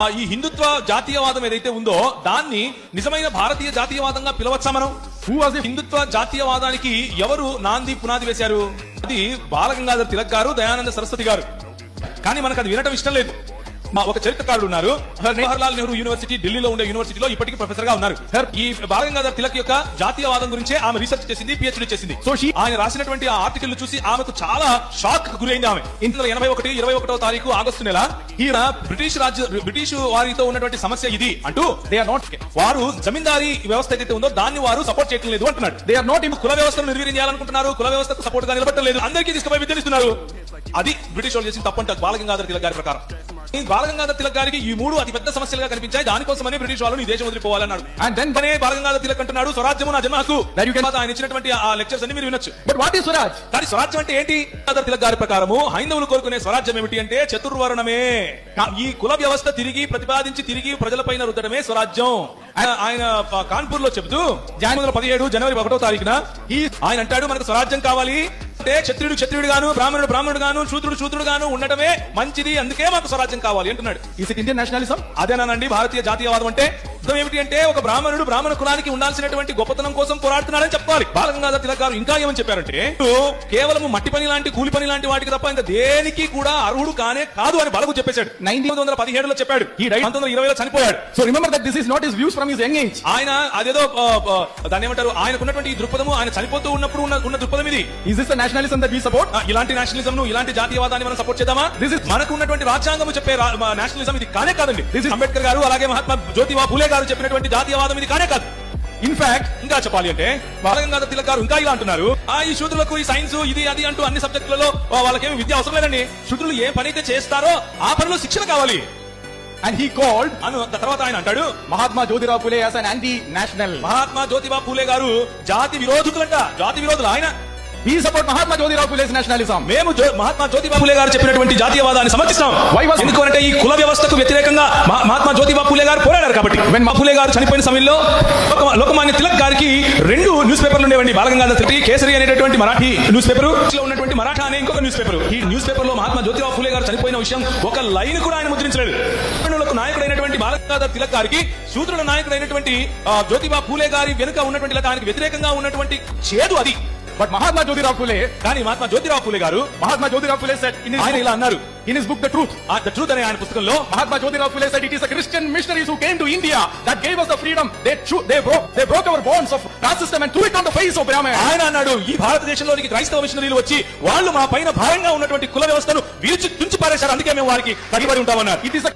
ఈ హిందుత్వ జాతీయవాదం ఏదైతే ఉందో దాన్ని నిజమైన భారతీయ జాతీయవాదంగా పిలవచ్చా మనం? హిందుత్వ జాతీయవాదానికి ఎవరు నాంది పునాది వేశారు? అది బాలగంగాధర్ తిలక్ గారు, దయానంద సరస్వతి గారు. కానీ మనకు అది వినటం ఇష్టం లేదు. ఒక చరిత్రకారుడు ఉన్నారు, జవహర్లాల్ నెహ్రూ యూనివర్సిటీ, ఢిల్లీలో ఉండే యూనివర్సిటీలో ఇప్పటికీ ప్రొఫెసర్ గా ఉన్నారు. ఈ బాలగంగాధర్ తిలక్ యొక్క జాతీయవాదం గురించే ఆమె రీసెర్చ్ చేసింది, పిహెచ్డీ చేసింది. సో ఆయన రాసినటువంటి ఆ ఆర్టికల్ చూసి ఆమెకు చాలా షాక్ గురైంది. ఆమె 1981 తారీఖు ఆగస్టు నెల ఈయన బ్రిటిష్ వారితో ఉన్నటువంటి సమస్య ఇది అంటూ, వారు జమీందారీ వ్యవస్థ ఏదైతే ఉందో దాన్ని వారు సపోర్ట్ చేయడం లేదు అంటున్నాడు. దే ఆర్ నాట్ కుల వ్యవస్థను నిర్వీర్యం చేయాలనుకుంటున్నారు, కుల వ్యవస్థకు సపోర్ట్ గా నిలబడటం లేదు, అందరికీ తీసుకుపోయి విద్యనిస్తున్నారు. అది బ్రిటిష్ వాళ్ళు చేసిన తప్పు అంటారు బాలగంగాధర్ తిలక్ గారి ప్రకారం. బాలగంగాధర్ తిలక్ గారికి ఈ మూడు అతి పెద్ద సమస్యలుగా కనిపించాయి. దానికోసమని బ్రిటిష్ వాళ్ళు ఈ దేశం వదిలిపోవాలన్నాడు. అండ్ దెన్ బాలగంగాధర్ తిలక్ అంటున్నాడు, స్వరాజ్యము నా జన్మ హక్కు. ఆయన ఇచ్చినటువంటి ఆ లెక్చర్స్ అన్ని మీరు వినొచ్చు. But what is Swaraj? కానీ స్వరాజ్యం అంటే ఏంటి? బాలగంగాధర్ తిలక్ గారి ప్రకారము హైందవులు కోరుకునే స్వరాజ్యం ఏమిటి అంటే చతుర్వర్ణమే. ఈ కుల వ్యవస్థ తిరిగి ప్రతిపాదించి తిరిగి ప్రజలపైన రుద్దడమే స్వరాజ్యం. ఆయన కాన్పూర్ లో చెబుతూ జనవరి 1 తారీఖున ఆయన అంటాడు, మనకు స్వరాజ్యం కావాలి అంటే క్షత్రియుడు గాను, బ్రాహ్మణుడు గాను, శూద్రుడు గాను ఉండటమే మంచిది, అందుకే మాకు స్వరాజ్యం కావాలి అంటున్నాడు. Is it Indian nationalism? అదేనానండి భారతీయ జాతీయవాదం అంటే? ఏమిటి అంటే ఒక బ్రాహ్మణ కులానికి ఉండాల్సినటువంటి గొప్పతనం కోసం పోరాడుతున్నాడని చెప్పాలి. బాలగంగాధర్ తిలక్ గారు ఇంకా ఏమని చెప్పారంటే, కేవలం మట్టి పని లాంటి, కూలి పని లాంటి వాటికి తప్ప ఇంకా దేనికి కూడా అర్హుడు కానే కాదు అని బలగు చెప్పేశాడు. 1917లో చెప్పాడు. ఈ 1920లో చనిపోయాడు. So remember that this is not his views from his young age. ఆయన అదేదో దాన్ని ఏమంటారు, ఆయనకున్నటువంటి ఈ దృక్పథము, ఆయన చనిపోతూ ఉన్నప్పుడు ఉన్న దృక్పథం ఇది. Is this the nationalism that we support? ఇలాంటి నేషనలిజం ను, ఇలాంటి జాతీయవాదాన్ని మనం సపోర్ట్ చేద్దామా? దిస్ ఇస్ మనకు ఉన్నటువంటి రాజ్యాంగం చెప్పే నేషనలిజం ఇది కానే కాదండి. దిస్ ఇస్ అంబేద్కర్ గారు, అలాగే మహాత్మా జ్యోతిబా ఫూలే గారు చెప్పినటువంటి జాతీయవాదం ఇది కానే కాదు. ఇన్ఫాక్ట్ ఇంకా చెప్పాలి అంటే బాలగంగాధర్ తిలక్ గారు ఇంకా ఇలా అంటున్నారు, ఈ శూద్రులకు ఈ సైన్స్ ఇది అది అంటూ అన్ని సబ్జెక్టులలో వాళ్ళకేమి విద్య అవసరం లేదండి. శూద్రులు ఏ పని అయితే చేస్తారో ఆ పనిలో శిక్షణ కావాలి. And he called, తర్వాత ఆయన అంటాడు, Mahatma Jyotiba Phule as an anti-national. Mahatma Jyotiba Phule గారు జాతి విరోధులంట, జాతి విరోధులు. ఆయన we support Mahatma Jyotiba Phule's nationalism. మేము మహాత్మా జ్యోతిబా ఫూలే గారు చెప్పినటువంటి జాతీయవాదాన్ని సమర్థిస్తాం. ఎందుకంటే ఈ కుల వ్యవస్థకు వ్యతిరేకంగా మహాత్మా జ్యోతిబా ఫూలే గారు పోరాడారు కాబట్టి. ఫూలే గారు చనిపోయిన సమయంలో లోకమాన్య తిలక్ గారికి 2 న్యూస్ పేపర్లు ఉండేవండి. బాలగంగాధర్ తిలక్ కేసరి అనేటటువంటి మరాఠీ న్యూస్ పేపర్, ఉన్నటువంటి మరాఠా అనే ఇంకొక న్యూస్ పేపర్. ఈ న్యూస్ పేపర్ లో మహాత్మా జ్యోతిబా ఫూలే గారు చనిపోయిన విషయం ఒక లైన్ కూడా ఆయన ముద్రించలేదు. నాయకుడైనటువంటి బాలగంగాధర్ తిలక్ గారికి శూద్రుల నాయకుడైనటువంటి జ్యోతిబా ఫూలే గారి వెనుక ఉన్నటువంటి ఆయనకు వ్యతిరేకంగా ఉన్నటువంటి చేదు అది. బట్ మహాత్మా జ్యోతిరావు ఫూలే, కానీ మహాత్మా జ్యోతిరావు ఫూలే గారు, మహాత్మా జ్యోతిరావు ఫూలే said, ఆయన ఇలా అన్నారు in his book The Truth అనే ఆయన పుస్తకంలో, Mahatma Jyotirao Phule said, it is the Christian missionaries who came to India that gave us the freedom. They broke our bonds of caste system and threw it on the face of Brahman. ఆయన అన్నాడు, ఈ భారతదేశంలోనికి క్రైస్తవ మిషనరీలు వచ్చి వాళ్ళు మా పైన భారంగా ఉన్నటువంటి కుల వ్యవస్థను విరిచి తుంచి పారేశారు, అందుకే మేము వారికి కట్టుబడి ఉంటామన్నారు. It is